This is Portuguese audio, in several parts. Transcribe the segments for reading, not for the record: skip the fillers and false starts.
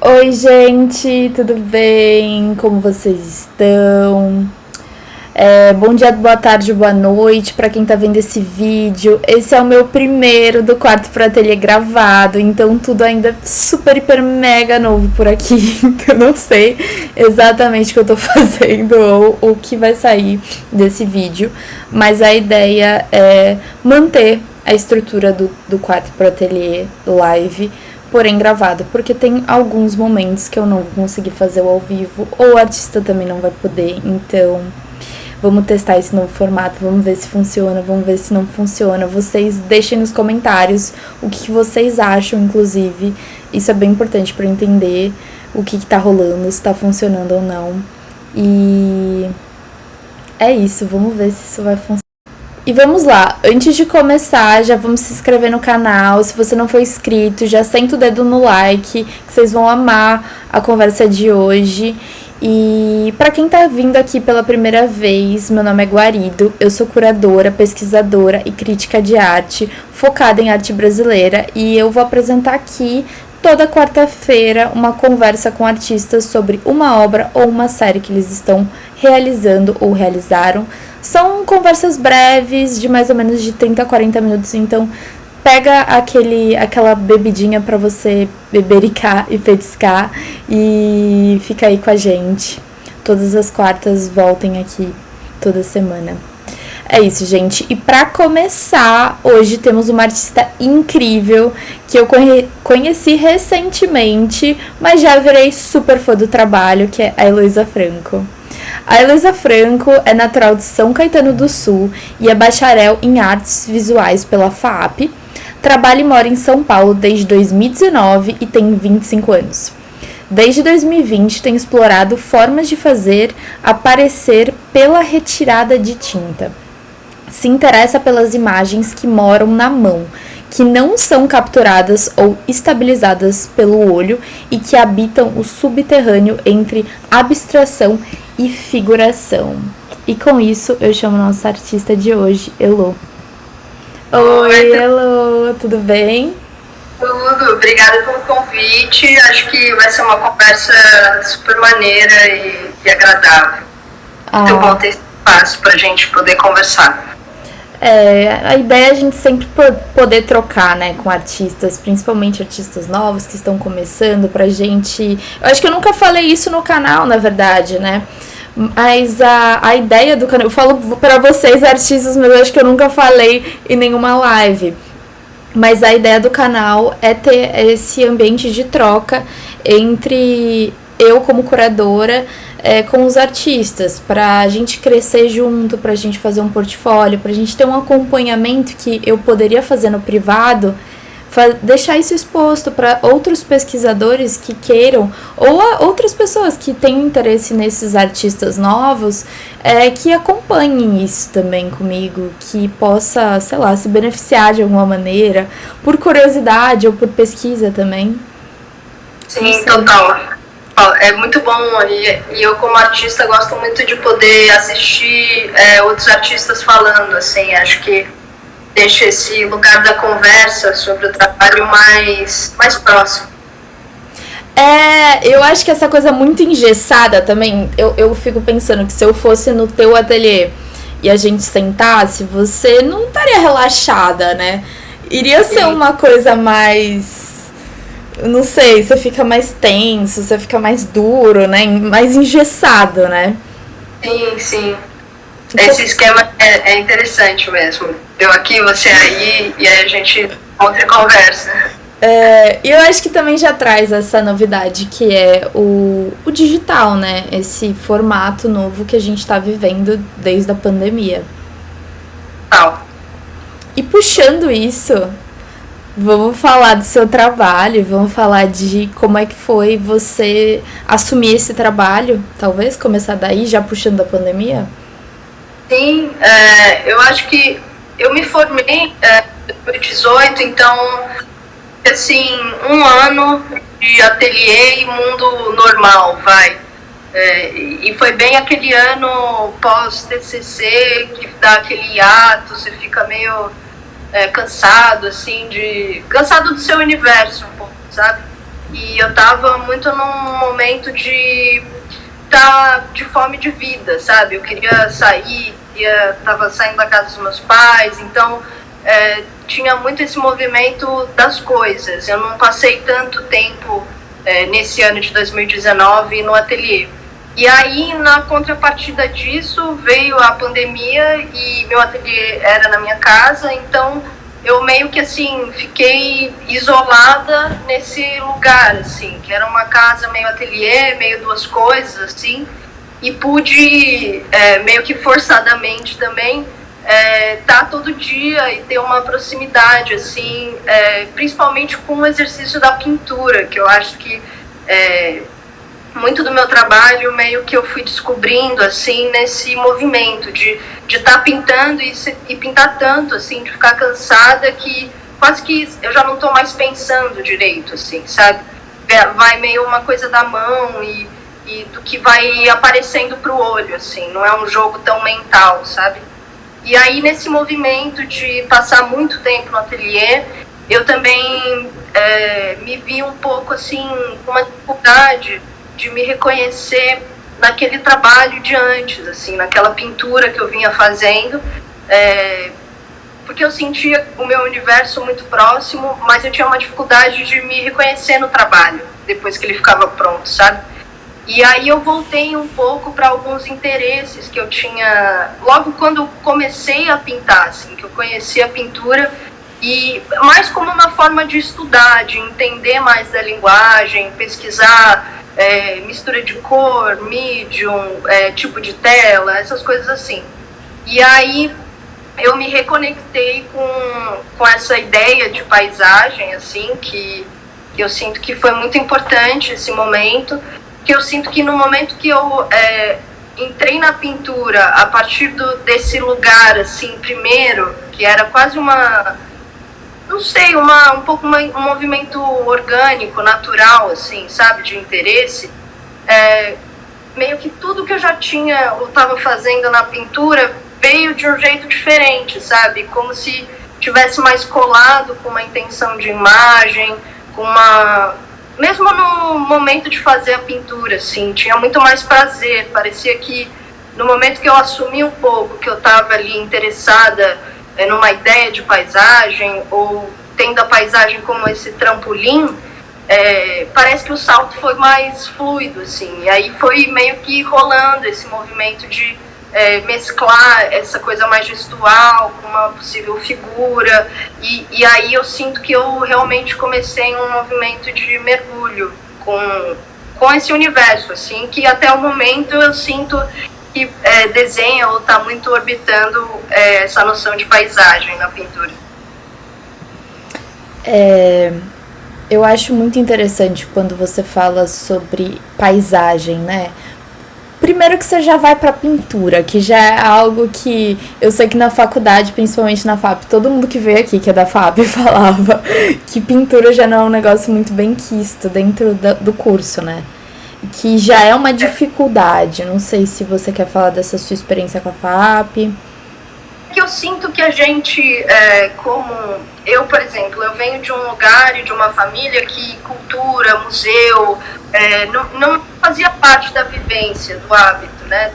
Oi, gente, tudo bem? Como vocês estão? Bom dia, boa tarde, boa noite para quem tá vendo esse vídeo. Esse é o meu primeiro do Quarto pro Ateliê gravado, então tudo ainda super, hiper, mega novo por aqui. Então eu não sei exatamente o que eu tô fazendo ou o que vai sair desse vídeo, mas a ideia é manter a estrutura do Quarto pro Ateliê live, porém gravado, porque tem alguns momentos que eu não vou conseguir fazer ao vivo, ou o artista também não vai poder, então vamos testar esse novo formato, vamos ver se funciona, vamos ver se não funciona. Vocês deixem nos comentários o que vocês acham, inclusive, isso é bem importante para entender o que tá rolando, se tá funcionando ou não, e é isso, vamos ver se isso vai funcionar. E vamos lá, antes de começar, já vamos se inscrever no canal. Se você não for inscrito, já senta o dedo no like, que vocês vão amar a conversa de hoje. E para quem tá vindo aqui pela primeira vez, meu nome é Guarido, eu sou curadora, pesquisadora e crítica de arte, focada em arte brasileira, e eu vou apresentar aqui toda quarta-feira uma conversa com artistas sobre uma obra ou uma série que eles estão realizando ou realizaram. São conversas breves, de mais ou menos de 30 a 40 minutos, então pega aquela bebidinha pra você bebericar e petiscar e fica aí com a gente. Todas as quartas voltem aqui, toda semana. É isso, gente. E pra começar, hoje temos uma artista incrível que eu conheci recentemente, mas já virei super fã do trabalho, que é a Heloísa Franco. A Heloísa Franco é natural de São Caetano do Sul e é bacharel em artes visuais pela FAAP. Trabalha e mora em São Paulo desde 2019 e tem 25 anos. Desde 2020 tem explorado formas de fazer aparecer pela retirada de tinta. Se interessa pelas imagens que moram na mão, que não são capturadas ou estabilizadas pelo olho e que habitam o subterrâneo entre abstração e figuração. E com isso eu chamo nossa artista de hoje, Elo. Oi, Elo, tudo bem? Tudo, obrigada pelo convite. Acho que vai ser uma conversa super maneira e agradável. Muito bom ter espaço para a gente poder conversar. A ideia é a gente sempre poder trocar, né, com artistas, principalmente artistas novos que estão começando, pra gente... Eu acho que eu nunca falei isso no canal, na verdade, né? Mas a ideia do canal... Eu falo pra vocês, artistas, mas eu acho que eu nunca falei em nenhuma live. Mas a ideia do canal é ter esse ambiente de troca entre eu como curadora com os artistas, pra gente crescer junto, pra gente fazer um portfólio, pra gente ter um acompanhamento que eu poderia fazer no privado, deixar isso exposto para outros pesquisadores que queiram, ou outras pessoas que tenham interesse nesses artistas novos, que acompanhem isso também comigo, que possa, sei lá, se beneficiar de alguma maneira, por curiosidade ou por pesquisa também. Sim, total. É muito bom, e eu como artista gosto muito de poder assistir outros artistas falando, assim, acho que deixa esse lugar da conversa sobre o trabalho mais próximo. Eu acho que essa coisa muito engessada também, eu fico pensando que se eu fosse no teu ateliê e a gente sentasse, você não estaria relaxada, né? Iria ser uma coisa mais... Não sei, você fica mais tenso, você fica mais duro, né? Mais engessado, né? Sim. Esse esquema é interessante mesmo. Eu aqui, você aí, e aí a gente encontra e conversa. E eu acho que também já traz essa novidade que é o digital, né? Esse formato novo que a gente tá vivendo desde a pandemia. E puxando isso, vamos falar do seu trabalho, vamos falar de como é que foi você assumir esse trabalho, talvez começar daí, já puxando a pandemia? Sim, eu acho que eu me formei em 2018, então, assim, um ano de ateliê e mundo normal, vai. E foi bem aquele ano pós-TCC, que dá aquele hiato, você fica meio cansado, assim, cansado do seu universo um pouco, sabe? e eu tava muito num momento de fome de vida, sabe? Eu queria sair, tava saindo da casa dos meus pais, então tinha muito esse movimento das coisas. Eu não passei tanto tempo nesse ano de 2019 no ateliê. E aí, na contrapartida disso, veio a pandemia e meu ateliê era na minha casa, então eu meio que, assim, fiquei isolada nesse lugar, assim, que era uma casa meio ateliê, meio duas coisas, assim, e pude, meio que forçadamente também, tá todo dia e ter uma proximidade, assim, principalmente com o exercício da pintura, que eu acho que muito do meu trabalho meio que eu fui descobrindo, assim, nesse movimento de estar pintando e pintar tanto, assim, de ficar cansada que quase que eu já não estou mais pensando direito, assim, sabe? Vai meio uma coisa da mão e do que vai aparecendo pro olho, assim, não é um jogo tão mental, sabe? E aí, nesse movimento de passar muito tempo no ateliê, eu também me vi um pouco, assim, com uma dificuldade de me reconhecer naquele trabalho de antes, assim, naquela pintura que eu vinha fazendo, porque eu sentia o meu universo muito próximo, mas eu tinha uma dificuldade de me reconhecer no trabalho, depois que ele ficava pronto, sabe? E aí eu voltei um pouco para alguns interesses que eu tinha, logo quando eu comecei a pintar, assim, que eu conheci a pintura, e mais como uma forma de estudar, de entender mais da linguagem, pesquisar mistura de cor, medium, tipo de tela, essas coisas assim. E aí eu me reconectei com essa ideia de paisagem, assim, que eu sinto que foi muito importante esse momento, que eu sinto que no momento que eu entrei na pintura, a partir desse lugar, assim, primeiro, que era quase não sei, um pouco um movimento orgânico, natural, assim, sabe, de interesse, meio que tudo que eu estava fazendo na pintura veio de um jeito diferente, sabe, como se tivesse mais colado com uma intenção de imagem, mesmo no momento de fazer a pintura, assim, tinha muito mais prazer, parecia que no momento que eu assumi um pouco que eu estava ali interessada numa ideia de paisagem, ou tendo a paisagem como esse trampolim, parece que o salto foi mais fluido, assim, e aí foi meio que rolando esse movimento de mesclar essa coisa mais gestual com uma possível figura, e aí eu sinto que eu realmente comecei um movimento de mergulho com esse universo, assim, que até o momento eu sinto que desenha ou está muito orbitando essa noção de paisagem na pintura. Eu acho muito interessante quando você fala sobre paisagem, né? Primeiro que você já vai pra pintura, que já é algo que eu sei que na faculdade, principalmente na FAP, todo mundo que veio aqui, que é da FAP, falava que pintura já não é um negócio muito bem quisto dentro do curso, né? Que já é uma dificuldade. Não sei se você quer falar dessa sua experiência com a FAP. Que eu sinto que a gente, como eu, por exemplo, eu venho de um lugar e de uma família que cultura, museu, não fazia parte da vivência, do hábito, né,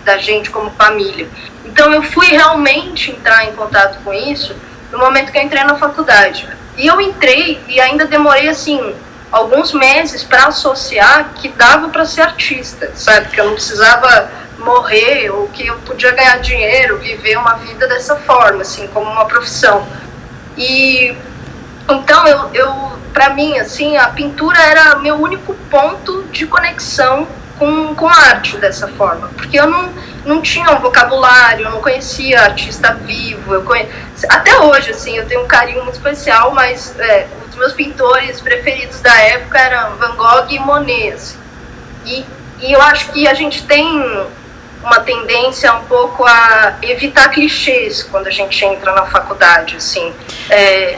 da gente como família. Então eu fui realmente entrar em contato com isso no momento que eu entrei na faculdade. E eu entrei e ainda demorei, assim, alguns meses para associar que dava para ser artista, sabe? Que eu não precisava morrer, ou que eu podia ganhar dinheiro, viver uma vida dessa forma, assim, como uma profissão. E então eu para mim, assim, a pintura era meu único ponto de conexão com a arte dessa forma, porque eu não tinha um vocabulário, eu não conhecia artista vivo, até hoje, assim, eu tenho um carinho muito especial, mas os meus pintores preferidos da época eram Van Gogh e Monet, assim. E eu acho que a gente tem uma tendência um pouco a evitar clichês quando a gente entra na faculdade, assim,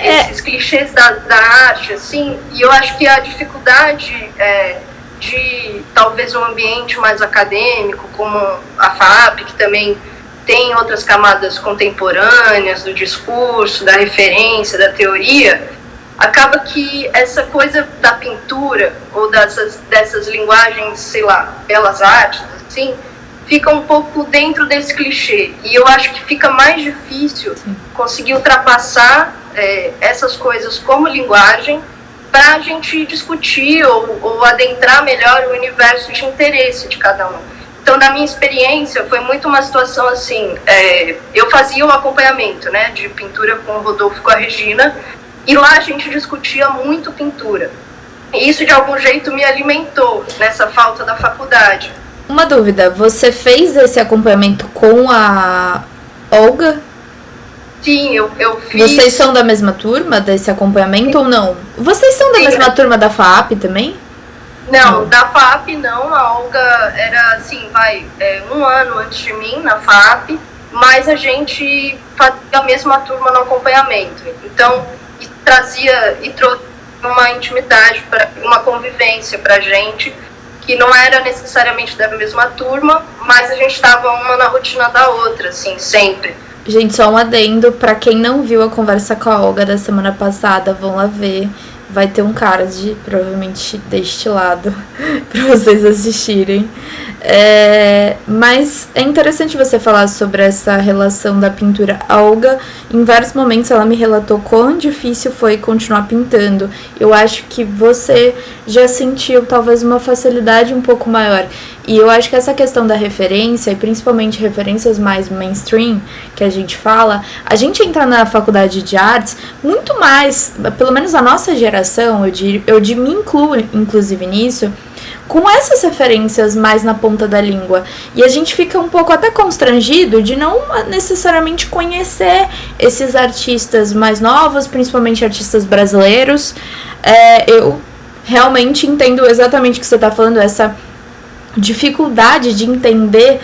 esses clichês da arte, assim, e eu acho que a dificuldade de talvez um ambiente mais acadêmico, como a FAP, que também tem outras camadas contemporâneas do discurso, da referência, da teoria, acaba que essa coisa da pintura ou dessas linguagens, sei lá, belas artes, assim, fica um pouco dentro desse clichê. E eu acho que fica mais difícil conseguir ultrapassar essas coisas como linguagem para a gente discutir ou adentrar melhor o universo de interesse de cada um. Então, na minha experiência, foi muito uma situação assim, eu fazia um acompanhamento, né, de pintura com o Rodolfo e com a Regina, e lá a gente discutia muito pintura. E isso, de algum jeito, me alimentou nessa falta da faculdade. Uma dúvida, você fez esse acompanhamento com a Olga? Sim, eu fiz. Vocês são da mesma turma desse acompanhamento ou não? Vocês são da mesma turma da FAAP também? Não, da FAAP não. A Olga era assim, um ano antes de mim na FAAP, mas a gente fazia a mesma turma no acompanhamento. Então, trouxe uma intimidade, uma convivência pra gente, que não era necessariamente da mesma turma, mas a gente estava uma na rotina da outra, assim, sempre. Gente, só um adendo, pra quem não viu a conversa com a Olga da semana passada, vão lá ver. Vai ter um card, provavelmente deste lado, pra vocês assistirem. Mas é interessante você falar sobre essa relação da pintura. A Olga, em vários momentos, ela me relatou quão difícil foi continuar pintando. Eu acho que você já sentiu talvez uma facilidade um pouco maior. E eu acho que essa questão da referência, e principalmente referências mais mainstream, que a gente fala, a gente entra na faculdade de artes muito mais, pelo menos a nossa geração, eu me incluo inclusive nisso, com essas referências mais na ponta da língua. E a gente fica um pouco até constrangido de não necessariamente conhecer esses artistas mais novos, principalmente artistas brasileiros. Eu realmente entendo exatamente o que você está falando, essa dificuldade de entender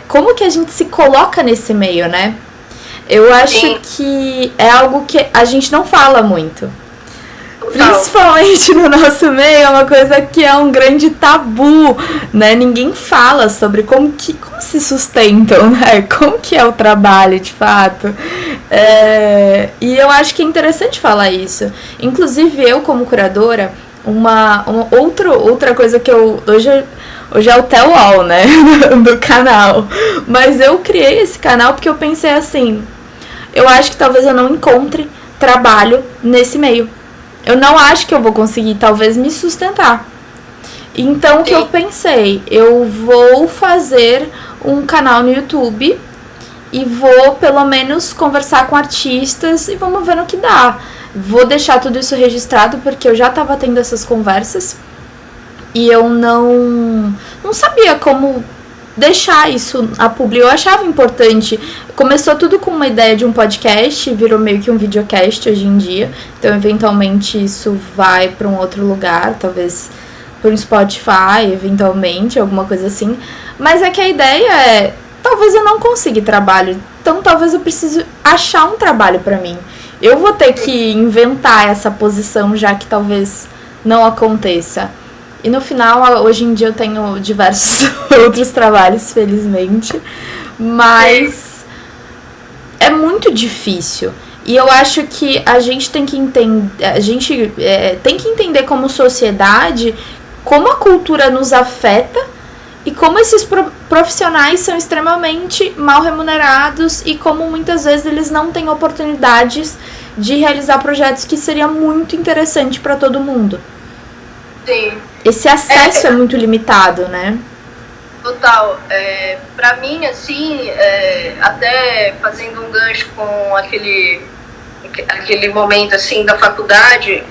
como que a gente se coloca nesse meio, né? Eu acho que é algo que a gente não fala muito. Principalmente no nosso meio, é uma coisa que é um grande tabu, né? Ninguém fala sobre como se sustentam, né? Como que é o trabalho, de fato. E eu acho que é interessante falar isso. Inclusive, eu, como curadora, outra coisa que hoje é o tell all, né? do canal. Mas eu criei esse canal porque eu pensei assim, eu acho que talvez eu não encontre trabalho nesse meio. Eu não acho que eu vou conseguir, talvez, me sustentar. Então, o que eu pensei? Eu vou fazer um canal no YouTube e vou, pelo menos, conversar com artistas e vamos ver no que dá. Vou deixar tudo isso registrado, porque eu já estava tendo essas conversas e eu não sabia como deixar isso a público. Eu achava importante. Começou tudo com uma ideia de um podcast, virou meio que um videocast hoje em dia. Então, eventualmente, isso vai para um outro lugar, talvez para um Spotify, eventualmente, alguma coisa assim. Mas é que a ideia é, talvez eu não consiga trabalho, então talvez eu precise achar um trabalho para mim. Eu vou ter que inventar essa posição, já que talvez não aconteça. E no final, hoje em dia eu tenho diversos outros trabalhos, felizmente, mas é muito difícil. E eu acho que a gente tem que entender como sociedade como a cultura nos afeta e como esses profissionais são extremamente mal remunerados e como muitas vezes eles não têm oportunidades de realizar projetos que seria muito interessante para todo mundo. Sim. Esse acesso é muito limitado, né? Total. Pra mim, assim, até fazendo um gancho com aquele momento, assim, da faculdade,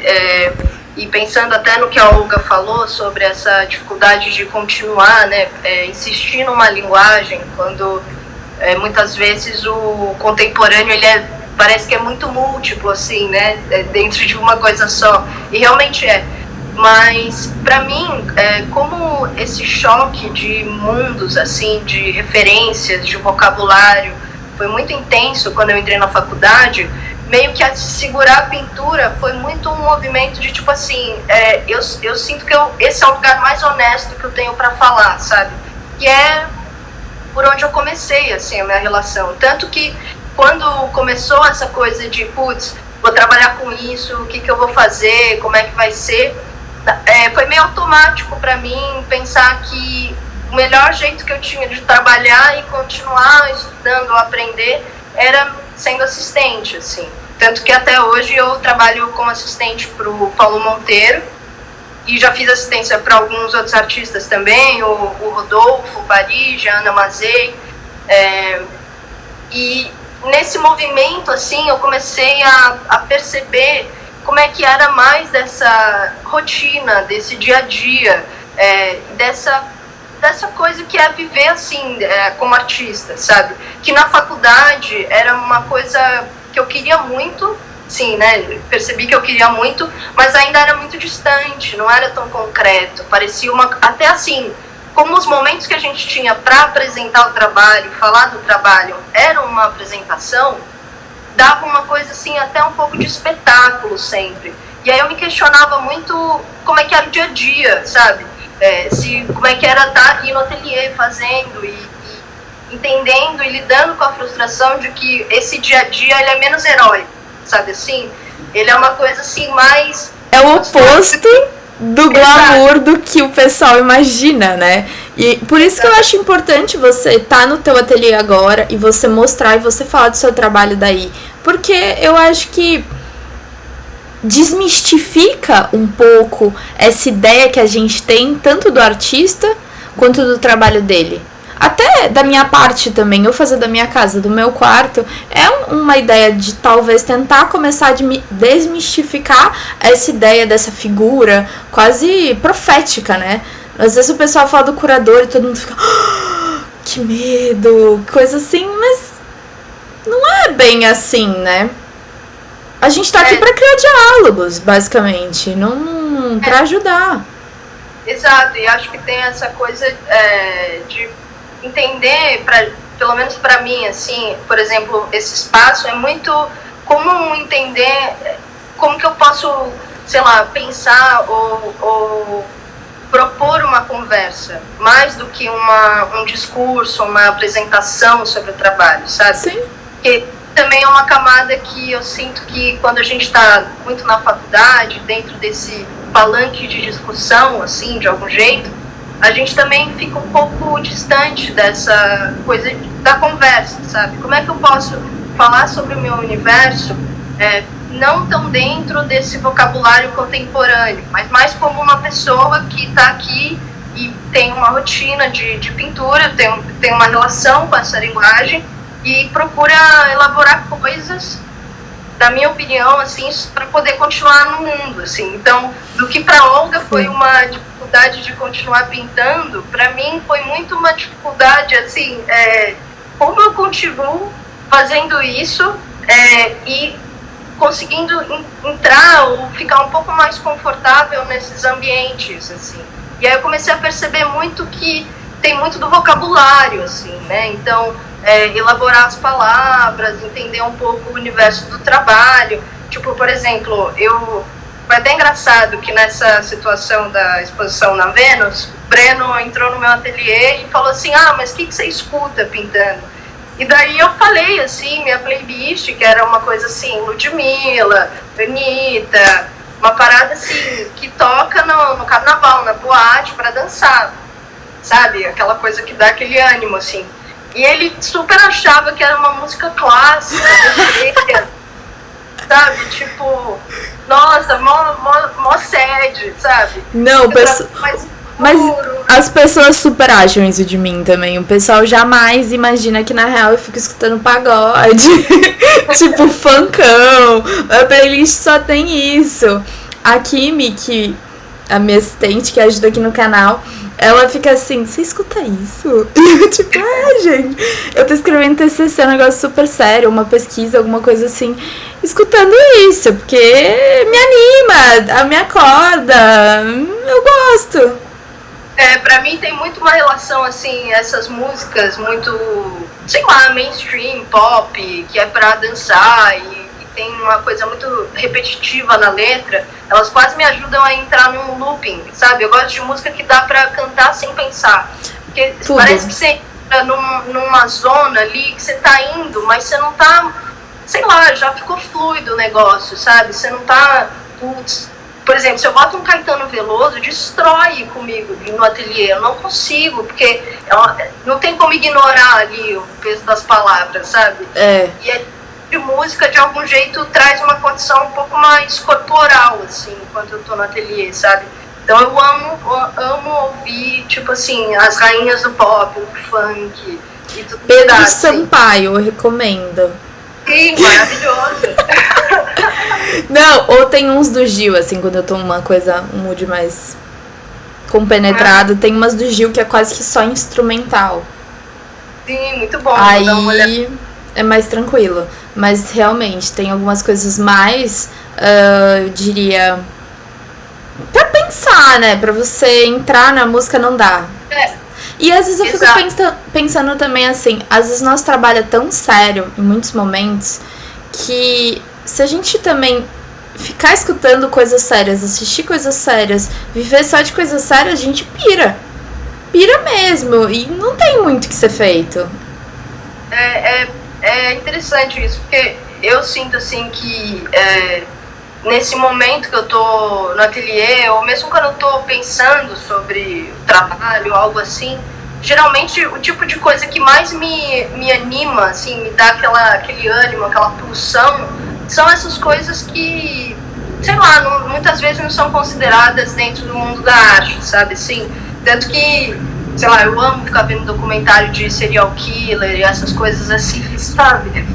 e pensando até no que a Olga falou sobre essa dificuldade de continuar, né, insistir numa linguagem, quando muitas vezes o contemporâneo, parece que é muito múltiplo, assim, né, dentro de uma coisa só, e realmente é. Mas, para mim, como esse choque de mundos, assim, de referências, de vocabulário, foi muito intenso quando eu entrei na faculdade, meio que a segurar a pintura foi muito um movimento de, tipo assim, eu sinto que esse é o lugar mais honesto que eu tenho para falar, sabe? Que é por onde eu comecei, assim, a minha relação. Tanto que, quando começou essa coisa de, putz, vou trabalhar com isso, o que eu vou fazer, como é que vai ser. Foi meio automático para mim pensar que o melhor jeito que eu tinha de trabalhar e continuar estudando, aprender, era sendo assistente, assim. Tanto que até hoje eu trabalho como assistente para o Paulo Monteiro e já fiz assistência para alguns outros artistas também, o Rodolfo, o Paris, a Ana Mazei. E nesse movimento, assim, eu comecei a perceber como é que era mais dessa rotina, desse dia a dia, dessa coisa que é viver assim, como artista, sabe? Que na faculdade era uma coisa que eu queria muito, sim, né? Percebi que eu queria muito, mas ainda era muito distante, não era tão concreto. Parecia até assim, como os momentos que a gente tinha para apresentar o trabalho, falar do trabalho, era uma apresentação, dava uma coisa assim, até um pouco de espetáculo sempre. E aí eu me questionava muito como é que era o dia a dia, sabe? Como é que era ir no ateliê fazendo e entendendo e lidando com a frustração de que esse dia a dia ele é menos heróico, sabe assim? Ele é uma coisa assim mais... É o oposto do glamour do que o pessoal imagina, né? E por isso que eu acho importante você estar no teu ateliê agora e você mostrar e você falar do seu trabalho daí. Porque eu acho que desmistifica um pouco essa ideia que a gente tem, tanto do artista quanto do trabalho dele. Até da minha parte também, eu fazer da minha casa, do meu quarto, é uma ideia de talvez tentar começar a desmistificar essa ideia dessa figura quase profética, né? Às vezes o pessoal fala do curador e todo mundo fica, que medo, coisa assim, mas não é bem assim, né? A gente tá aqui pra criar diálogos, basicamente, não pra ajudar. Exato, e acho que tem essa coisa de entender, pelo menos para mim, assim, por exemplo, esse espaço é muito comum entender como que eu posso, sei lá, pensar ou propor uma conversa, mais do que um discurso, uma apresentação sobre o trabalho, sabe? Sim. Porque também é uma camada que eu sinto que quando a gente está muito na faculdade, dentro desse palanque de discussão, assim, de algum jeito, a gente também fica um pouco distante dessa coisa da conversa, sabe? Como é que eu posso falar sobre o meu universo não tão dentro desse vocabulário contemporâneo, mas mais como uma pessoa que está aqui e tem uma rotina de pintura, tem uma relação com essa linguagem e procura elaborar coisas, da minha opinião, assim, para poder continuar no mundo, assim. Então, do que para Olga foi uma dificuldade de continuar pintando, para mim foi muito uma dificuldade, assim, como eu continuo fazendo isso e conseguindo entrar ou ficar um pouco mais confortável nesses ambientes, assim. E aí eu comecei a perceber muito que tem muito do vocabulário, assim, né? Então, elaborar as palavras, entender um pouco o universo do trabalho. Tipo, por exemplo, foi até engraçado que nessa situação da exposição na Vênus, o Breno entrou no meu ateliê e falou assim, mas o que você escuta pintando? E daí eu falei, assim, minha playlist, que era uma coisa assim, Ludmilla, Anitta, uma parada assim, que toca no carnaval, na boate, para dançar, sabe? Aquela coisa que dá aquele ânimo, assim. E ele super achava que era uma música clássica, sabe? Tipo, nossa, mó sede, sabe? Não, mas as pessoas super acham isso de mim também. O pessoal jamais imagina que na real eu fico escutando pagode, tipo funkão. A playlist só tem isso. A Kimi, que a minha assistente que ajuda aqui no canal, ela fica assim, você escuta isso? E eu tipo, gente, eu tô escrevendo TCC, um negócio super sério, uma pesquisa, alguma coisa assim, escutando isso, porque me anima, me acorda, eu gosto. Pra mim tem muito uma relação, assim, essas músicas muito, sei lá, mainstream, pop, que é pra dançar e tem uma coisa muito repetitiva na letra, elas quase me ajudam a entrar num looping, sabe? Eu gosto de música que dá pra cantar sem pensar, porque parece que você entra numa zona ali, que você tá indo, mas você não tá sei lá, já ficou fluido o negócio, sabe? Você não tá, putz, por exemplo, se eu boto um Caetano Veloso, destrói comigo no ateliê, eu não consigo, porque não tem como ignorar ali o peso das palavras, sabe? E a de música, de algum jeito, traz uma condição um pouco mais corporal, assim, quando eu tô no ateliê, sabe? Então eu amo ouvir, tipo assim, as rainhas do pop, o funk e tudo. Pedro Sampaio, eu recomendo. Sim, maravilhoso. Não, ou tem uns do Gil, assim, quando eu tô uma coisa, um mood mais compenetrado, tem umas do Gil que é quase que só instrumental. Sim, muito bom. Aí é mais tranquilo. Mas realmente, tem algumas coisas mais, eu diria, pra pensar, né? Pra você entrar na música não dá. E às vezes eu fico pensando também assim, às vezes nosso trabalho é tão sério em muitos momentos que se a gente também ficar escutando coisas sérias, assistir coisas sérias, viver só de coisas sérias, a gente pira. Pira mesmo. E não tem muito que ser feito. É interessante isso, porque eu sinto assim que nesse momento que eu tô no ateliê, ou mesmo quando eu tô pensando sobre o trabalho, algo assim, geralmente o tipo de coisa que mais me anima, assim, me dá aquele ânimo, aquela pulsão, são essas coisas que, sei lá, muitas vezes não são consideradas dentro do mundo da arte, sabe, assim, tanto que, sei lá, eu amo ficar vendo documentário de serial killer e essas coisas assim, sabe,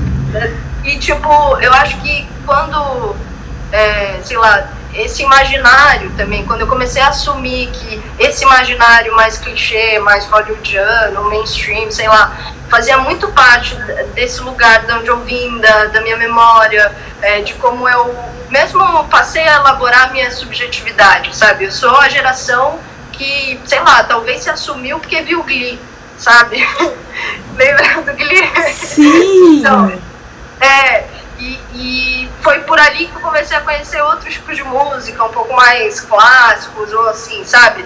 e tipo, eu acho que quando, sei lá, esse imaginário também, quando eu comecei a assumir que esse imaginário mais clichê, mais hollywoodiano, mainstream, sei lá, fazia muito parte desse lugar de onde eu vim, da minha memória, de como eu mesmo passei a elaborar a minha subjetividade, sabe? Eu sou a geração que, sei lá, talvez se assumiu porque viu Glee, sabe? Lembra do Glee? Sim! Então, e foi por ali que eu comecei a conhecer outros tipos de música, um pouco mais clássicos, ou assim, sabe?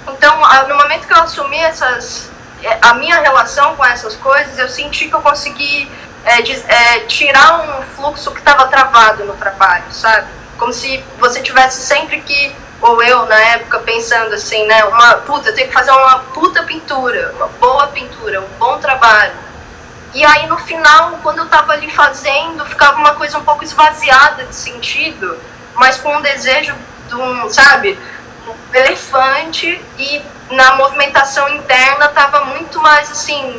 Então, no momento que eu assumi a minha relação com essas coisas, eu senti que eu consegui tirar um fluxo que estava travado no trabalho, sabe? Como se você tivesse sempre que, ou eu na época, pensando assim, né? Eu tenho que fazer uma puta pintura, uma boa pintura, um bom trabalho. E aí no final, quando eu tava ali fazendo, ficava uma coisa um pouco esvaziada de sentido, mas com um desejo de um elefante, e na movimentação interna tava muito mais assim,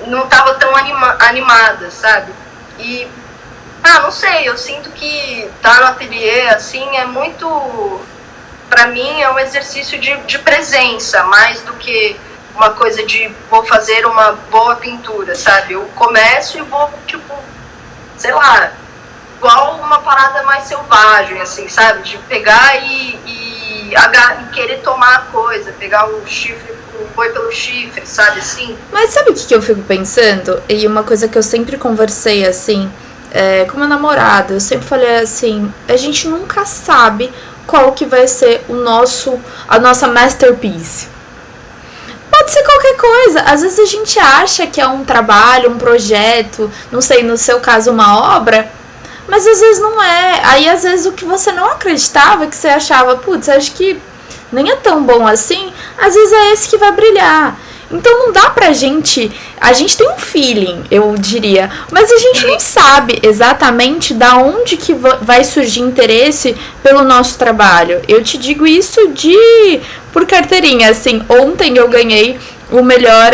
não tava tão animada, sabe? E, não sei, eu sinto que tá no ateliê, assim, é muito, pra mim é um exercício de presença, mais do que uma coisa de vou fazer uma boa pintura, sabe? Eu começo e vou, tipo, sei lá, igual uma parada mais selvagem, assim, sabe? De pegar e querer tomar a coisa, pegar o chifre, o boi pelo chifre, sabe, assim? Mas sabe o que eu fico pensando? E uma coisa que eu sempre conversei, assim, com meu namorado, eu sempre falei assim, a gente nunca sabe qual que vai ser a nossa masterpiece. Pode ser qualquer coisa. Às vezes a gente acha que é um trabalho, um projeto, não sei, no seu caso uma obra, mas às vezes não é. Aí às vezes o que você não acreditava, que você achava, putz, acho que nem é tão bom assim, às vezes é esse que vai brilhar. Então não dá pra gente, a gente tem um feeling, eu diria, mas a gente não sabe exatamente da onde que vai surgir interesse pelo nosso trabalho. Eu te digo isso por carteirinha, assim, ontem eu ganhei o melhor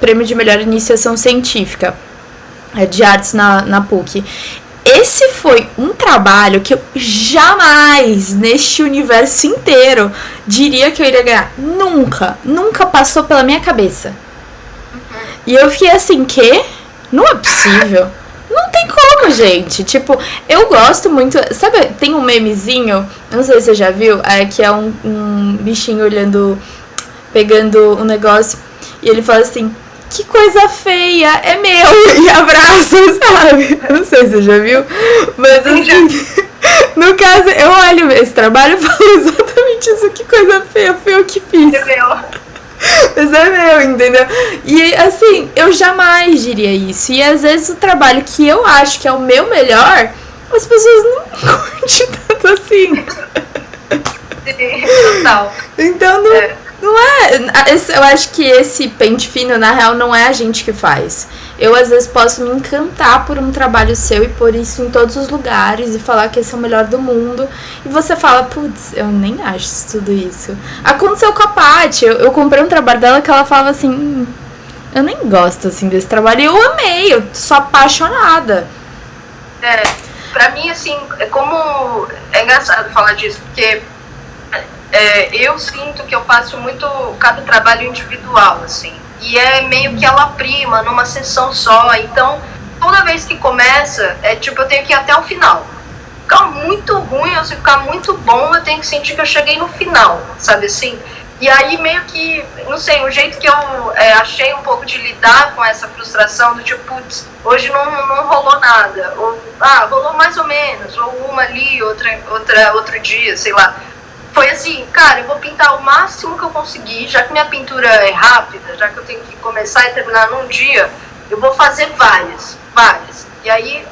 prêmio de melhor iniciação científica de artes na PUC. Esse foi um trabalho que eu jamais, neste universo inteiro, diria que eu iria ganhar. Nunca passou pela minha cabeça. E eu fiquei assim, não é possível. Não tem como, gente. Tipo, eu gosto muito... Sabe, tem um memezinho, não sei se você já viu, que é um bichinho pegando um negócio, e ele fala assim... Que coisa feia, é meu, e abraça, sabe? Não sei se você já viu, mas assim, no caso, eu olho esse trabalho e falo exatamente isso, que coisa feia, foi eu que fiz. Mas é meu, entendeu? E assim, eu jamais diria isso. E às vezes o trabalho que eu acho que é o meu melhor, as pessoas não curtem tanto assim. Total. Então não é. Eu acho que esse pente fino, na real, não é a gente que faz. Eu às vezes posso me encantar por um trabalho seu e pôr isso em todos os lugares e falar que esse é o melhor do mundo. E você fala, putz, eu nem acho tudo isso. Aconteceu com a Paty. Eu comprei um trabalho dela que ela falava assim, eu nem gosto assim desse trabalho. E eu amei, eu sou apaixonada. Pra mim, assim, como é engraçado falar disso, porque eu sinto que eu faço muito cada trabalho individual, assim. E é meio que ela prima numa sessão só. Então, toda vez que começa, tipo, eu tenho que ir até o final. Ficar muito ruim ou se ficar muito bom, eu tenho que sentir que eu cheguei no final, sabe assim? E aí meio que, não sei, o jeito que eu achei um pouco de lidar com essa frustração do tipo, putz, hoje não rolou nada. Ou, rolou mais ou menos. Ou uma ali, outro dia, sei lá. Foi assim, cara, eu vou pintar o máximo que eu conseguir, já que minha pintura é rápida, já que eu tenho que começar e terminar num dia, eu vou fazer várias. E aí,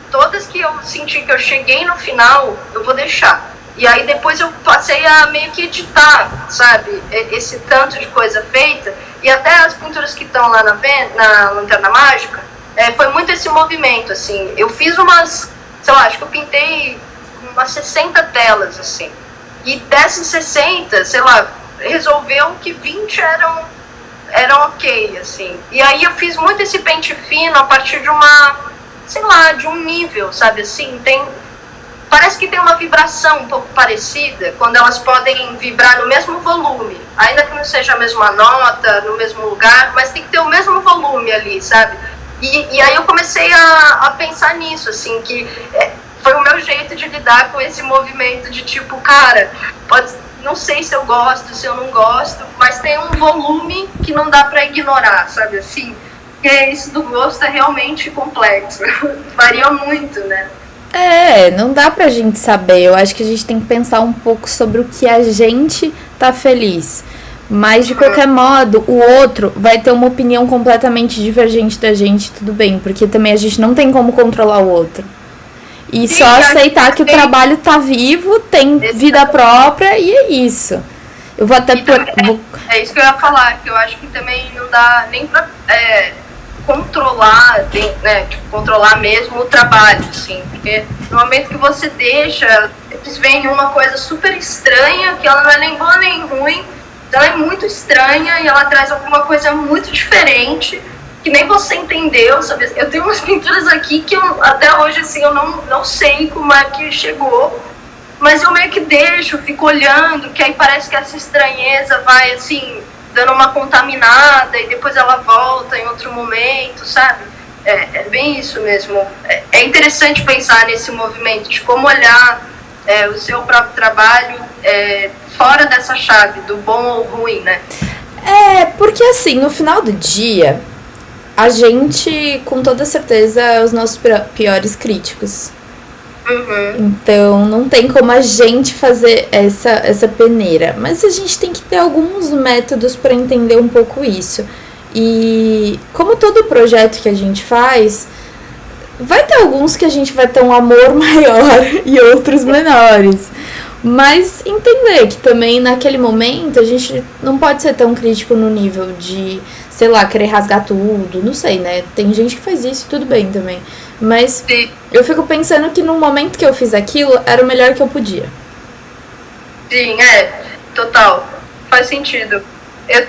todas que eu senti que eu cheguei no final, eu vou deixar. E aí depois eu passei a meio que editar, sabe, esse tanto de coisa feita, e até as pinturas que estão lá na Lanterna Mágica, foi muito esse movimento, assim. Eu fiz umas, sei lá, acho que eu pintei umas 60 telas, assim. E dessas 60, sei lá, resolveu que 20 eram ok, assim. E aí eu fiz muito esse pente fino a partir de de um nível, sabe, assim, parece que tem uma vibração um pouco parecida, quando elas podem vibrar no mesmo volume, ainda que não seja a mesma nota, no mesmo lugar, mas tem que ter o mesmo volume ali, sabe? E aí eu comecei a pensar nisso, assim, que foi o meu jeito de lidar com esse movimento de tipo, cara, não sei se eu gosto, se eu não gosto, mas tem um volume que não dá pra ignorar, sabe assim? Porque isso do gosto é realmente complexo, varia muito, né? Não dá pra gente saber. Eu acho que a gente tem que pensar um pouco sobre o que a gente tá feliz. Mas, de qualquer modo, o outro vai ter uma opinião completamente divergente da gente, tudo bem. Porque também a gente não tem como controlar o outro. E só aceitar que o trabalho tá vivo, tem vida própria e é isso. Eu vou até... É isso que eu ia falar, que eu acho que também não dá nem pra controlar, né, tipo, controlar mesmo o trabalho, assim, porque no momento que você deixa, eles veem uma coisa super estranha, que ela não é nem boa nem ruim, ela é muito estranha e ela traz alguma coisa muito diferente, que nem você entendeu, sabe? Eu tenho umas pinturas aqui que até hoje, assim, eu não sei como é que chegou, mas eu meio que deixo, fico olhando, que aí parece que essa estranheza vai, assim, dando uma contaminada e depois ela volta em outro momento, sabe? É bem isso mesmo. É interessante pensar nesse movimento de como olhar o seu próprio trabalho fora dessa chave do bom ou ruim, né? Porque assim, no final do dia, a gente, com toda certeza, é os nossos piores críticos. Uhum. Então, não tem como a gente fazer essa peneira. Mas a gente tem que ter alguns métodos para entender um pouco isso. E como todo projeto que a gente faz, vai ter alguns que a gente vai ter um amor maior e outros menores. Mas entender que também naquele momento a gente não pode ser tão crítico no nível de, sei lá, querer rasgar tudo, não sei, né? Tem gente que faz isso e tudo bem também. Mas Sim. Eu fico pensando que no momento que eu fiz aquilo, era o melhor que eu podia. Sim, total. Faz sentido.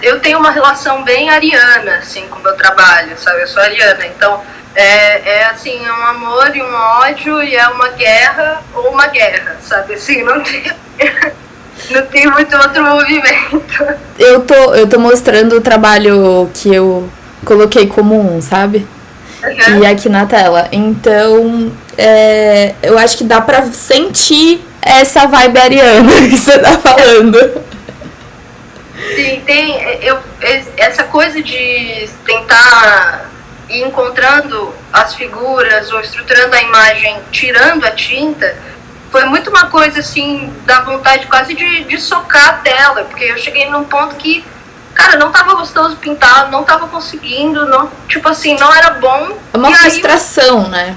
Eu tenho uma relação bem ariana, assim, com o meu trabalho, sabe? Eu sou ariana, então assim, um amor e um ódio, e é uma guerra ou uma guerra, sabe? Assim, não tem muito outro movimento. Eu tô mostrando o trabalho que eu coloquei como sabe? Uhum. E aqui na tela. Então, eu acho que dá pra sentir essa vibe ariana que você tá falando. Sim, essa coisa de tentar ir encontrando as figuras ou estruturando a imagem, tirando a tinta, foi muito uma coisa assim, da vontade quase de socar a tela, porque eu cheguei num ponto que, cara, não tava gostoso pintar, não tava conseguindo, não, tipo assim, não era bom. É uma frustração, né?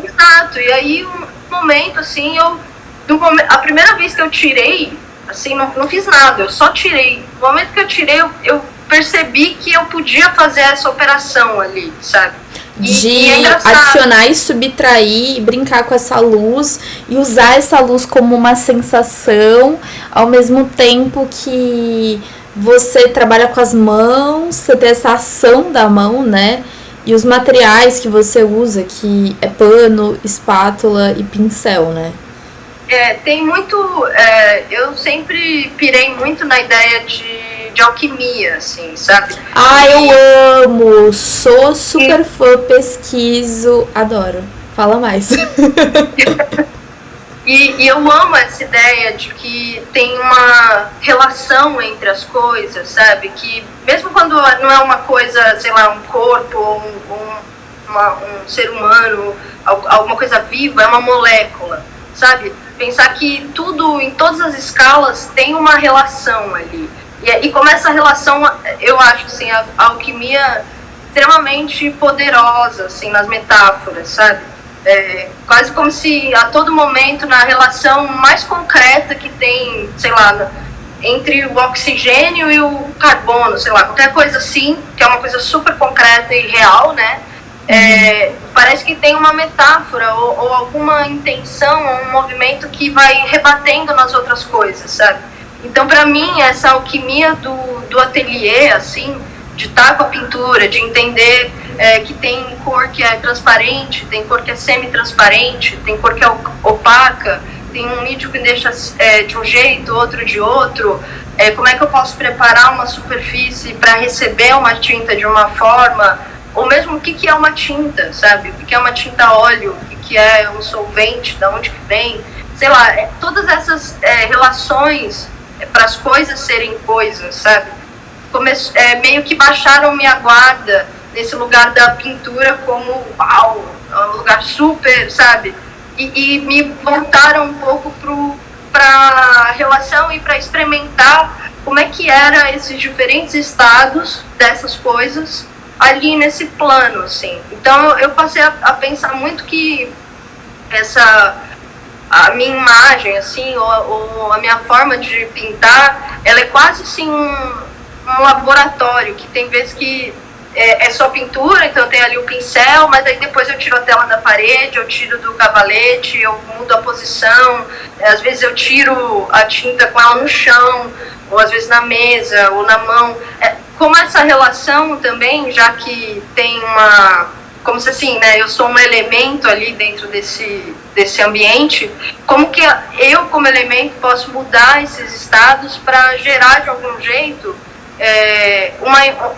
Exato, e aí um momento, assim, a primeira vez que eu tirei, assim, não fiz nada, eu só tirei. No momento que eu tirei, eu percebi que eu podia fazer essa operação ali, sabe? De adicionar e subtrair, brincar com essa luz e usar essa luz como uma sensação, ao mesmo tempo que você trabalha com as mãos, você tem essa ação da mão, né? E os materiais que você usa, que é pano, espátula e pincel, né? Tem muito... eu sempre pirei muito na ideia de alquimia, assim, sabe? Eu amo! Sou super fã, pesquiso, adoro. Fala mais. E eu amo essa ideia de que tem uma relação entre as coisas, sabe? Que mesmo quando não é uma coisa, sei lá, um corpo ou um ser humano, alguma coisa viva, é uma molécula, sabe? Pensar que tudo, em todas as escalas, tem uma relação ali. E como essa relação, eu acho assim, a alquimia extremamente poderosa, assim, nas metáforas, sabe? Quase como se a todo momento, na relação mais concreta que tem, sei lá, entre o oxigênio e o carbono, sei lá, qualquer coisa assim, que é uma coisa super concreta e real, né? Parece que tem uma metáfora ou alguma intenção, ou um movimento que vai rebatendo nas outras coisas, sabe? Então, para mim, essa alquimia do ateliê, assim, de estar com a pintura, de entender que tem cor que é transparente, tem cor que é semi-transparente, tem cor que é opaca, tem um líquido que deixa de um jeito, outro de outro. Como é que eu posso preparar uma superfície para receber uma tinta de uma forma, ou mesmo o que é uma tinta, sabe? O que é uma tinta óleo, o que é um solvente, de onde que vem, sei lá, todas essas relações para as coisas serem coisas, sabe? Meio que baixaram minha guarda nesse lugar da pintura como, uau, um lugar super, sabe? E me voltaram um pouco para a relação e para experimentar como é que era esses diferentes estados dessas coisas ali nesse plano, assim. Então eu passei a pensar muito que a minha imagem, assim, ou a minha forma de pintar, ela é quase assim um laboratório, que tem vezes que é só pintura, então tem ali o pincel, mas aí depois eu tiro a tela da parede, eu tiro do cavalete, eu mudo a posição, às vezes eu tiro a tinta com ela no chão, ou às vezes na mesa, ou na mão. Como essa relação também, já que tem como se assim, né, eu sou um elemento ali dentro desse ambiente, como que eu, como elemento, posso mudar esses estados para gerar de algum jeito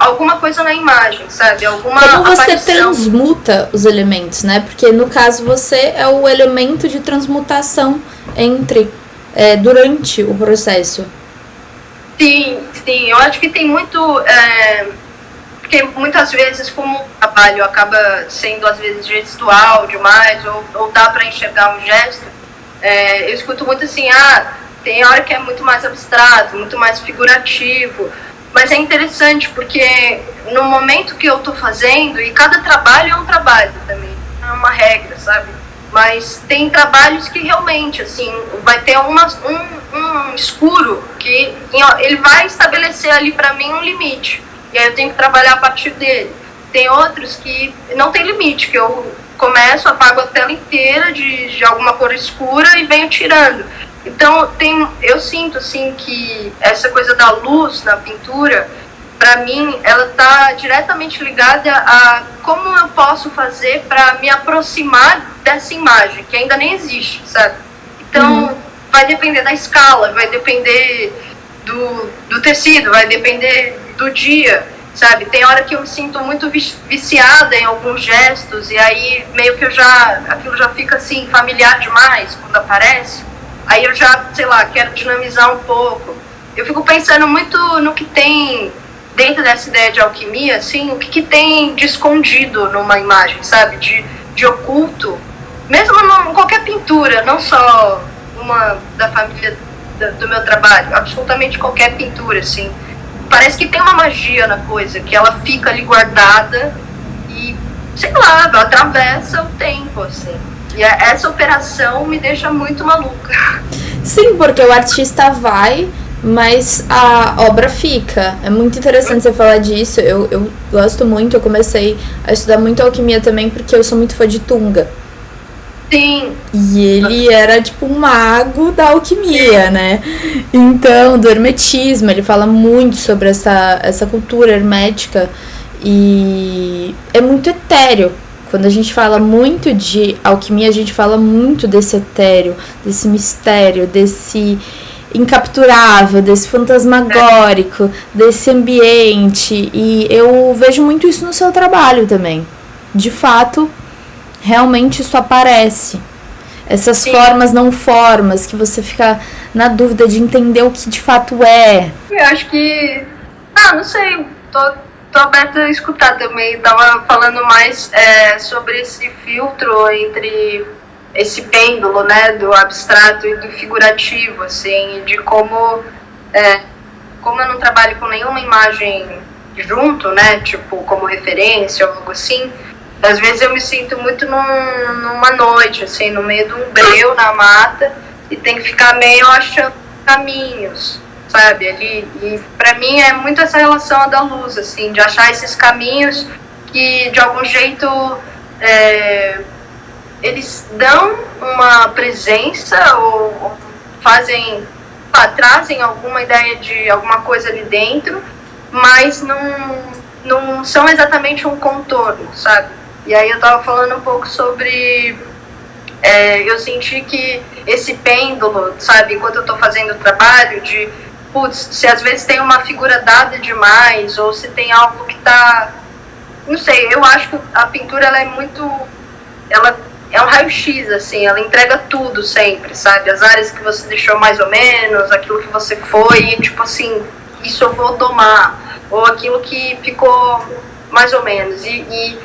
alguma coisa na imagem, sabe? Como você transmuta os elementos, né? Porque no caso você é o elemento de transmutação durante o processo. Sim, eu acho que tem muito... porque muitas vezes, como o trabalho acaba sendo, às vezes, gestual demais, ou dá para enxergar um gesto, eu escuto muito assim, tem hora que é muito mais abstrato, muito mais figurativo, mas é interessante porque no momento que eu estou fazendo, e cada trabalho é um trabalho também, não é uma regra, sabe? Mas tem trabalhos que realmente, assim, vai ter um escuro que ele vai estabelecer ali para mim um limite. E aí eu tenho que trabalhar a partir dele. Tem outros que não tem limite, que eu começo, apago a tela inteira de alguma cor escura e venho tirando. Então, eu sinto, assim, que essa coisa da luz na pintura, para mim, ela está diretamente ligada a como eu posso fazer para me aproximar dessa imagem, que ainda nem existe, sabe? Então, vai depender da escala, vai depender do tecido, vai depender do dia, sabe? Tem hora que eu me sinto muito viciada em alguns gestos, e aí meio que aquilo já fica, assim, familiar demais quando aparece. Aí eu já, sei lá, quero dinamizar um pouco. Eu fico pensando muito no que tem dentro dessa ideia de alquimia, assim, o que tem de escondido numa imagem, sabe? De oculto. Mesmo em qualquer pintura, não só uma da família do meu trabalho, absolutamente qualquer pintura, assim. parece que tem uma magia na coisa, que ela fica ali guardada e, sei lá, atravessa o tempo, assim. E essa operação me deixa muito maluca. Sim, porque o artista vai, mas a obra fica. É muito interessante você falar disso. Eu gosto muito, eu comecei a estudar muito alquimia também, porque eu sou muito fã de Tunga. Sim. E ele era tipo um mago da alquimia, né? Então, do hermetismo, ele fala muito sobre essa cultura hermética e é muito etéreo. Quando a gente fala muito de alquimia, a gente fala muito desse etéreo, desse mistério, desse incapturável, desse fantasmagórico, desse ambiente. E eu vejo muito isso no seu trabalho também. De fato, realmente isso aparece. Essas formas não formas, que você fica na dúvida de entender o que de fato é. Eu acho que... não sei, tô aberta a escutar também. Tava falando mais sobre esse filtro entre esse pêndulo, né, do abstrato e do figurativo, assim, de como eu não trabalho com nenhuma imagem junto, né, tipo, como referência ou algo assim, às vezes eu me sinto muito numa noite, assim, no meio de um breu na mata, e tem que ficar meio achando caminhos, sabe, ali. E pra mim é muito essa relação da luz, assim, de achar esses caminhos que de algum jeito eles dão uma presença ou fazem, trazem alguma ideia de alguma coisa ali dentro, mas não são exatamente um contorno, sabe? E aí eu tava falando um pouco sobre... eu senti que esse pêndulo, sabe, enquanto eu tô fazendo o trabalho, de, putz, se às vezes tem uma figura dada demais, ou se tem algo que tá... Não sei, eu acho que a pintura, ela é muito... Ela é um raio-x, assim, ela entrega tudo sempre, sabe? As áreas que você deixou mais ou menos, aquilo que você foi, tipo assim, isso eu vou domar, ou aquilo que ficou mais ou menos. E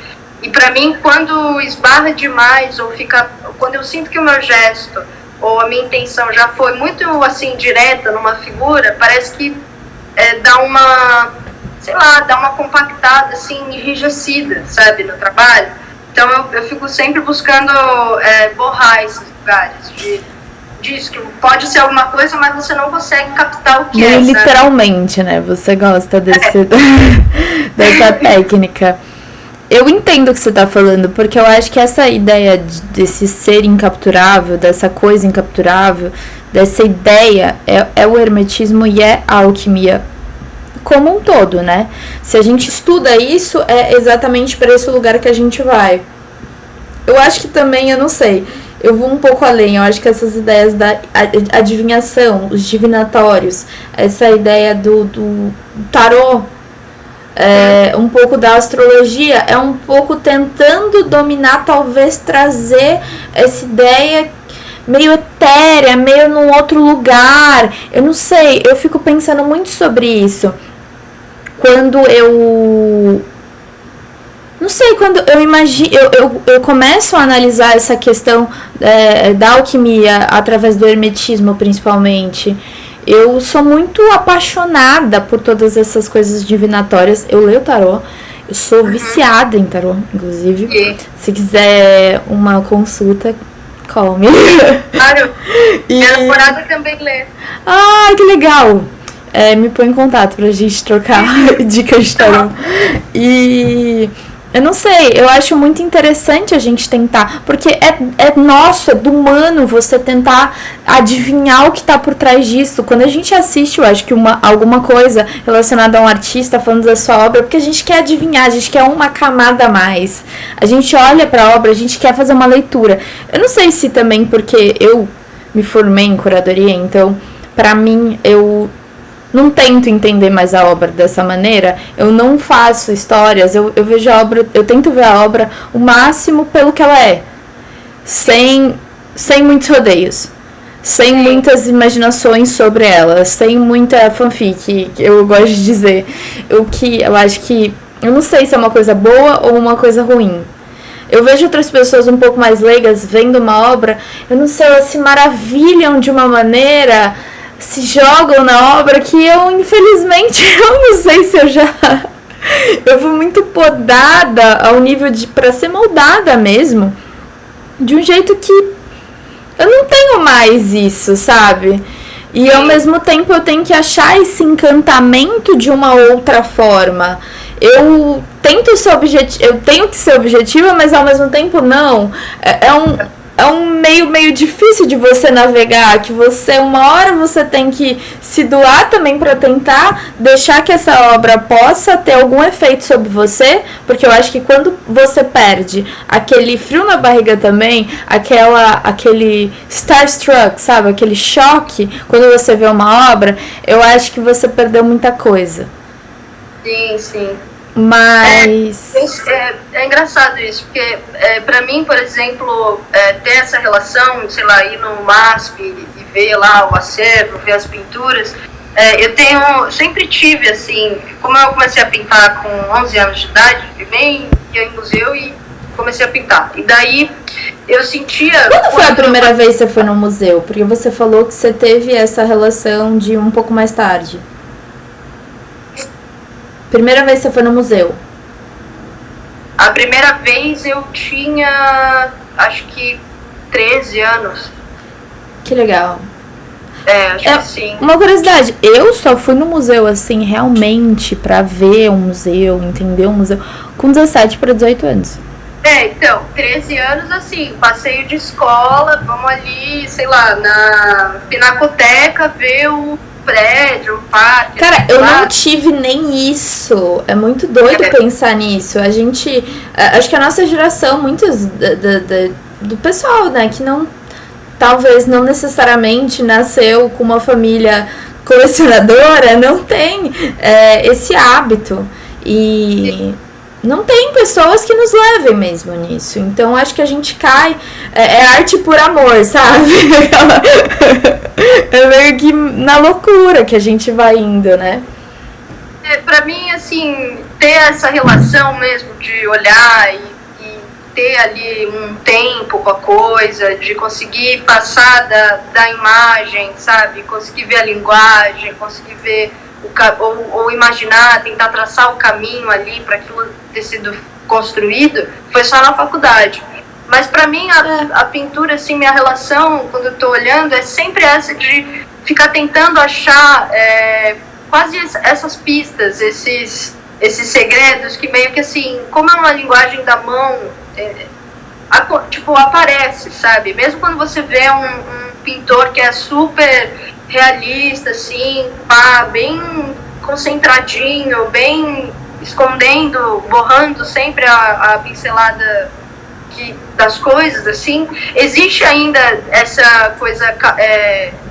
pra mim, quando esbarra demais, ou fica... Quando eu sinto que o meu gesto, ou a minha intenção já foi muito, assim, direta numa figura, parece que dá uma... sei lá, dá uma compactada, assim, enrijecida, sabe, no trabalho. Então eu fico sempre buscando borrar esses lugares, diz que pode ser alguma coisa, mas você não consegue captar o que literalmente, né? Você gosta dessa técnica. Eu entendo o que você tá falando, porque eu acho que essa ideia desse ser incapturável, dessa coisa incapturável, dessa ideia, é o hermetismo e é a alquimia como um todo, né? Se a gente estuda isso, é exatamente para esse lugar que a gente vai. Eu acho que também, eu não sei, eu vou um pouco além. Eu acho que essas ideias da adivinhação, os divinatórios, essa ideia do tarô, um pouco da astrologia, é um pouco tentando dominar, talvez trazer essa ideia meio etérea, meio num outro lugar. Eu não sei, eu fico pensando muito sobre isso. Quando eu imagino, eu começo a analisar essa questão da alquimia através do hermetismo, principalmente. Eu sou muito apaixonada por todas essas coisas divinatórias. Eu leio tarô, eu sou viciada em tarô, inclusive. Se quiser uma consulta, call me. Claro, minha namorada também lê. Ah, que legal! Me põe em contato pra gente trocar dicas de tarô. E eu não sei, eu acho muito interessante a gente tentar, porque é nosso, é do humano você tentar adivinhar o que tá por trás disso. Quando a gente assiste, eu acho que alguma coisa relacionada a um artista falando da sua obra, porque a gente quer adivinhar, a gente quer uma camada a mais. A gente olha pra obra, a gente quer fazer uma leitura. Eu não sei se também porque eu me formei em curadoria, então, pra mim, eu não tento entender mais a obra dessa maneira, eu não faço histórias, eu vejo a obra, eu tento ver a obra o máximo pelo que ela é, sem muitos rodeios, sem muitas imaginações sobre ela, sem muita fanfic, eu gosto de dizer, eu acho que, eu não sei se é uma coisa boa ou uma coisa ruim. Eu vejo outras pessoas um pouco mais leigas vendo uma obra, eu não sei, elas se maravilham de uma maneira se jogam na obra que eu, infelizmente, eu não sei se eu já... Eu fui muito podada ao nível de... pra ser moldada mesmo. De um jeito que eu não tenho mais isso, sabe? E ao mesmo tempo eu tenho que achar esse encantamento de uma outra forma. Eu tenho que ser objetiva, mas ao mesmo tempo não. É um meio difícil de você navegar, que uma hora você tem que se doar também para tentar deixar que essa obra possa ter algum efeito sobre você, porque eu acho que quando você perde aquele frio na barriga também, aquele starstruck, sabe, aquele choque, quando você vê uma obra, eu acho que você perdeu muita coisa. Sim, sim. Mas... É engraçado isso, porque pra mim, por exemplo, ter essa relação, sei lá, ir no MASP e ver lá o acervo, ver as pinturas, sempre tive, assim, como eu comecei a pintar com 11 anos de idade, ia em museu e comecei a pintar. E daí eu sentia... Quando foi a primeira vez que você foi no museu? Porque você falou que você teve essa relação de um pouco mais tarde. Primeira vez que você foi no museu? A primeira vez eu tinha, acho que 13 anos. Que legal. Acho que sim. Uma curiosidade, eu só fui no museu, assim, realmente, pra ver um museu, entender um museu, com 17 para 18 anos. Então, 13 anos, assim, passeio de escola, vamos ali, sei lá, na Pinacoteca ver o prédio, o parque. Cara, eu não tive nem isso. É muito doido pensar nisso. A gente... Acho que a nossa geração, muitos do pessoal, né, que não... Talvez não necessariamente nasceu com uma família colecionadora, não tem esse hábito. E... não tem pessoas que nos levem mesmo nisso. Então, acho que a gente cai... É arte por amor, sabe? É meio que na loucura que a gente vai indo, né? Pra mim, assim, ter essa relação mesmo de olhar e ter ali um tempo com a coisa, de conseguir passar da imagem, sabe? Conseguir ver a linguagem, conseguir ver... ou imaginar, tentar traçar o caminho ali para aquilo ter sido construído, foi só na faculdade. Mas para mim a pintura, assim, minha relação quando eu tô olhando é sempre essa de ficar tentando achar quase essas pistas, esses segredos que meio que, assim, como é uma linguagem da mão, tipo, aparece, sabe? Mesmo quando você vê um pintor que é super realista, assim, bem concentradinho, bem escondendo, borrando sempre a pincelada das coisas, assim, existe ainda essa coisa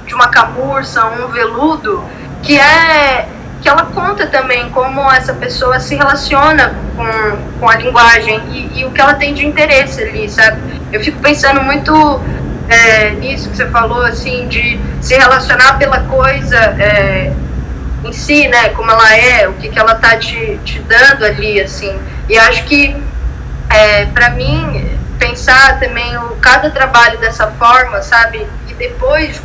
de uma camurça, um veludo, que ela conta também como essa pessoa se relaciona com a linguagem e o que ela tem de interesse ali, sabe? Eu fico pensando muito nisso que você falou, assim, de se relacionar pela coisa em si, né, como ela é, o que ela tá te dando ali, assim. E acho que para mim pensar também cada trabalho dessa forma, sabe, e depois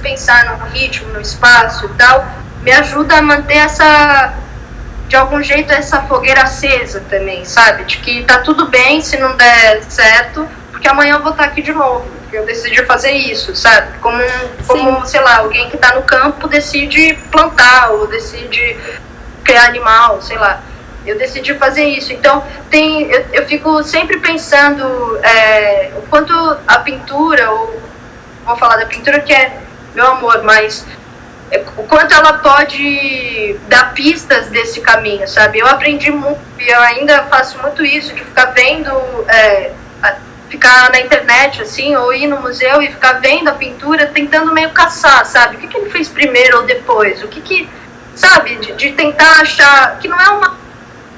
pensar no ritmo, no espaço e tal, me ajuda a manter de algum jeito essa fogueira acesa também, sabe, de que tá tudo bem se não der certo, porque amanhã eu vou estar aqui de novo, porque eu decidi fazer isso, sabe, como sei lá, alguém que tá no campo decide plantar, ou decide criar animal, sei lá. Eu decidi fazer isso. Então, eu fico sempre pensando o quanto a pintura, ou vou falar da pintura que é meu amor, mas o quanto ela pode dar pistas desse caminho, sabe? Eu aprendi muito, e eu ainda faço muito isso, de ficar vendo, ficar na internet, assim, ou ir no museu e ficar vendo a pintura, tentando meio caçar, sabe? O que ele fez primeiro ou depois? Sabe? De tentar achar que não é uma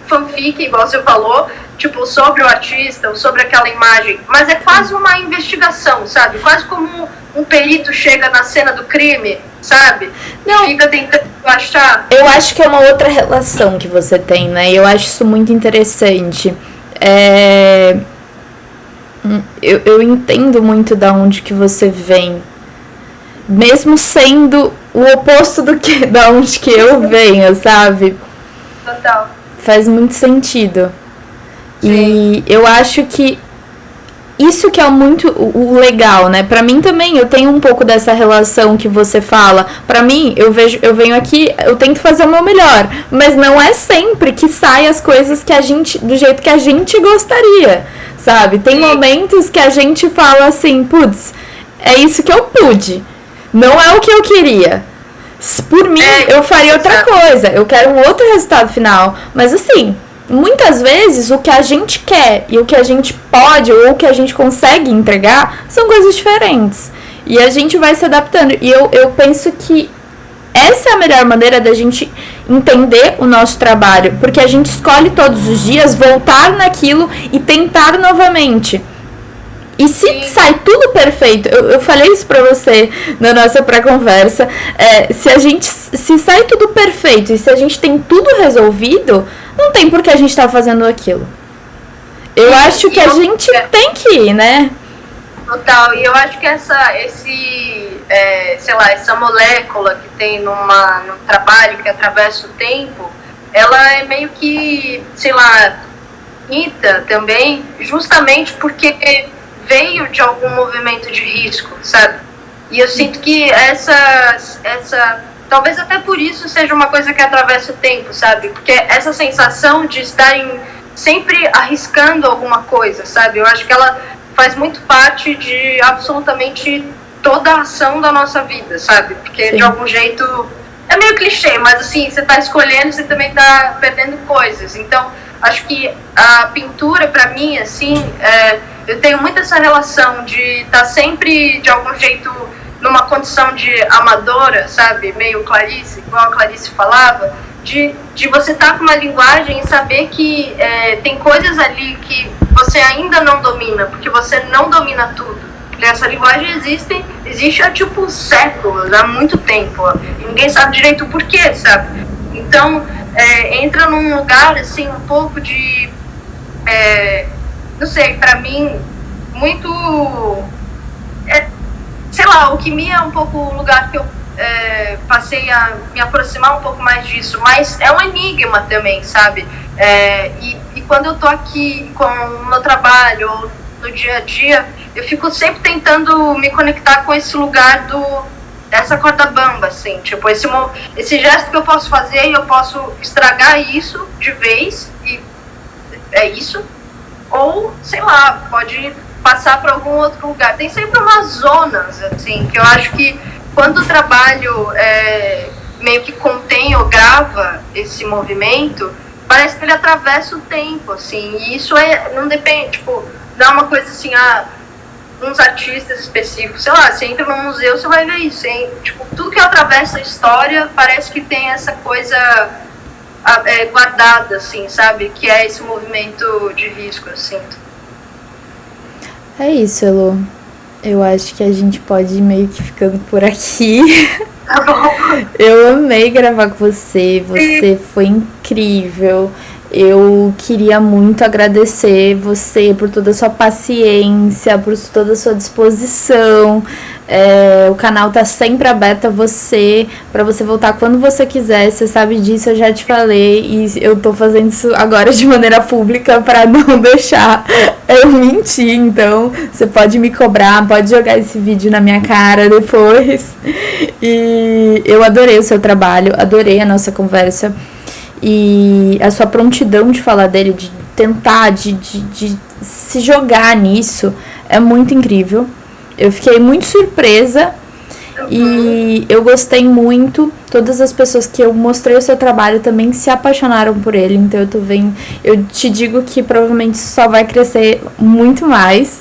fanfic, igual você falou, tipo, sobre o artista ou sobre aquela imagem, mas é quase uma investigação, sabe? Quase como um perito chega na cena do crime, sabe? Não. Fica tentando achar. Eu acho que é uma outra relação que você tem, né? Eu acho isso muito interessante. Eu entendo muito da onde que você vem. mesmo sendo o oposto da onde que eu venho, sabe? Total. Faz muito sentido. Sim. E eu acho que isso que é muito o legal, né? Pra mim também, eu tenho um pouco dessa relação que você fala. Pra mim, eu venho aqui, eu tento fazer o meu melhor, mas não é sempre que sai as coisas que a gente, do jeito que a gente gostaria, sabe? Tem momentos que a gente fala assim, putz, é isso que eu pude, não é o que eu queria. Por mim, eu faria outra coisa, eu quero um outro resultado final, mas assim, muitas vezes o que a gente quer e o que a gente pode ou o que a gente consegue entregar são coisas diferentes. E a gente vai se adaptando. E eu penso que essa é a melhor maneira da gente entender o nosso trabalho. Porque a gente escolhe todos os dias voltar naquilo e tentar novamente. E se sai tudo perfeito, eu falei isso pra você na nossa pré-conversa, se sai tudo perfeito e se a gente tem tudo resolvido, não tem por que a gente tá fazendo aquilo. Eu acho que a gente tem que ir, né? Total, e eu acho que essa molécula que tem num trabalho que atravessa o tempo, ela é meio que, bonita também, justamente porque veio de algum movimento de risco, sabe? E eu sinto que talvez até por isso seja uma coisa que atravessa o tempo, sabe? Porque essa sensação de estarem sempre arriscando alguma coisa, sabe? Eu acho que ela faz muito parte de absolutamente toda a ação da nossa vida, sabe? Porque de algum jeito, é meio clichê, mas assim, você tá escolhendo, você também tá perdendo coisas. Então, acho que a pintura, pra mim, assim, eu tenho muito essa relação de estar sempre, de algum jeito, numa condição de amadora, sabe? Meio Clarice, igual a Clarice falava, de você estar com uma linguagem e saber que tem coisas ali que você ainda não domina, porque você não domina tudo. Essa linguagem existe há, séculos, há muito tempo. E ninguém sabe direito o porquê, sabe? Então, entra num lugar, assim, um pouco de... não sei, pra mim, muito... o que é um pouco o lugar que eu passei a me aproximar um pouco mais disso, mas é um enigma também, sabe? E quando eu tô aqui com o meu trabalho, ou no dia a dia, eu fico sempre tentando me conectar com esse lugar dessa corda bamba, assim, esse gesto que eu posso fazer e eu posso estragar isso de vez, e é isso, ou, pode passar para algum outro lugar. Tem sempre umas zonas, assim, que eu acho que quando o trabalho meio que contém ou grava esse movimento, parece que ele atravessa o tempo, assim, e isso não depende, não é uma coisa assim, uns artistas específicos, você entra num museu, você vai ver isso, hein? Tudo que atravessa a história parece que tem essa coisa guardada, assim, sabe? Que é esse movimento de risco, eu sinto. É isso, Elo. Eu acho que a gente pode ir meio que ficando por aqui. Tá bom. Eu amei gravar com você, você foi incrível. Eu queria muito agradecer você por toda a sua paciência, por toda a sua disposição. O canal tá sempre aberto a você, pra você voltar quando você quiser. Você sabe disso, eu já te falei. E eu tô fazendo isso agora de maneira pública pra não deixar eu mentir. Então, você pode me cobrar, pode jogar esse vídeo na minha cara depois. E eu adorei o seu trabalho, adorei a nossa conversa. E a sua prontidão de falar dele, de tentar, de se jogar nisso, é muito incrível. Eu fiquei muito surpresa e eu gostei muito. Todas as pessoas que eu mostrei o seu trabalho também se apaixonaram por ele. Então eu te digo que provavelmente só vai crescer muito mais.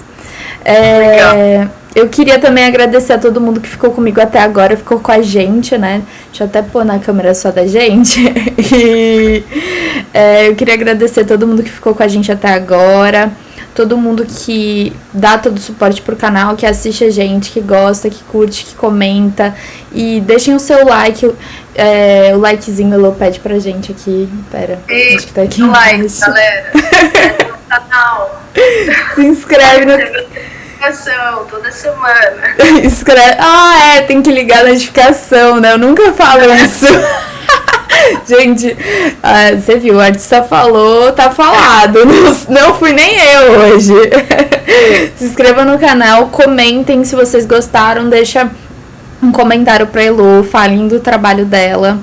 Eu queria também agradecer a todo mundo que ficou comigo até agora, ficou com a gente, né? Deixa eu até pôr na câmera só da gente. E eu queria agradecer a todo mundo que ficou com a gente até agora, todo mundo que dá todo o suporte pro canal, que assiste a gente, que gosta, que curte, que comenta. E deixem o seu like, o likezinho Elo pede pra gente aqui. Pera, acho que tá aqui. Like, galera. No canal. Se inscreve no... notificação toda semana. Escreve. Tem que ligar a notificação, né? Eu nunca falo isso. Gente, você viu, o artista falou, tá falado. Não fui nem eu hoje. Se inscrevam no canal, comentem se vocês gostaram, deixa um comentário pra Elô, falem do trabalho dela.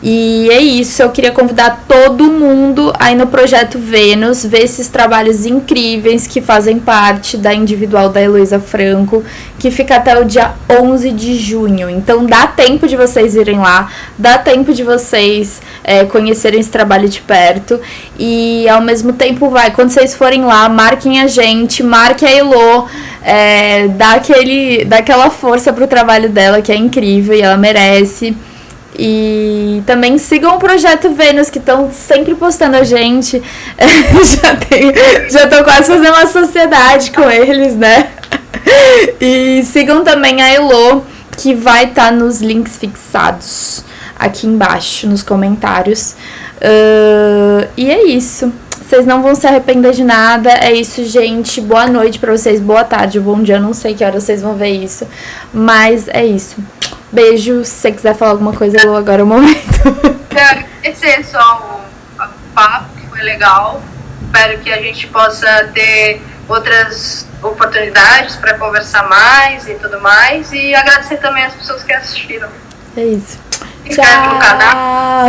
E é isso, eu queria convidar todo mundo aí no Projeto Vênus, ver esses trabalhos incríveis que fazem parte da individual da Heloísa Franco, que fica até o dia 11 de junho. Então dá tempo de vocês irem lá, dá tempo de vocês conhecerem esse trabalho de perto. E ao mesmo tempo quando vocês forem lá, marquem a gente, marquem a Elô, dá aquela força pro trabalho dela, que é incrível e ela merece. E também sigam o Projeto Vênus, que estão sempre postando a gente. Já tô quase fazendo uma sociedade com eles, né? E sigam também a Elô, que vai estar nos links fixados aqui embaixo, nos comentários. E é isso. Vocês não vão se arrepender de nada. É isso, gente. Boa noite pra vocês. Boa tarde, bom dia. Eu não sei que hora vocês vão ver isso. Mas é isso. Beijo. Se você quiser falar alguma coisa, agora é o momento. Esse é só o papo, que foi legal. Espero que a gente possa ter outras oportunidades para conversar mais e tudo mais. E agradecer também as pessoas que assistiram. É isso. Se inscreve no canal.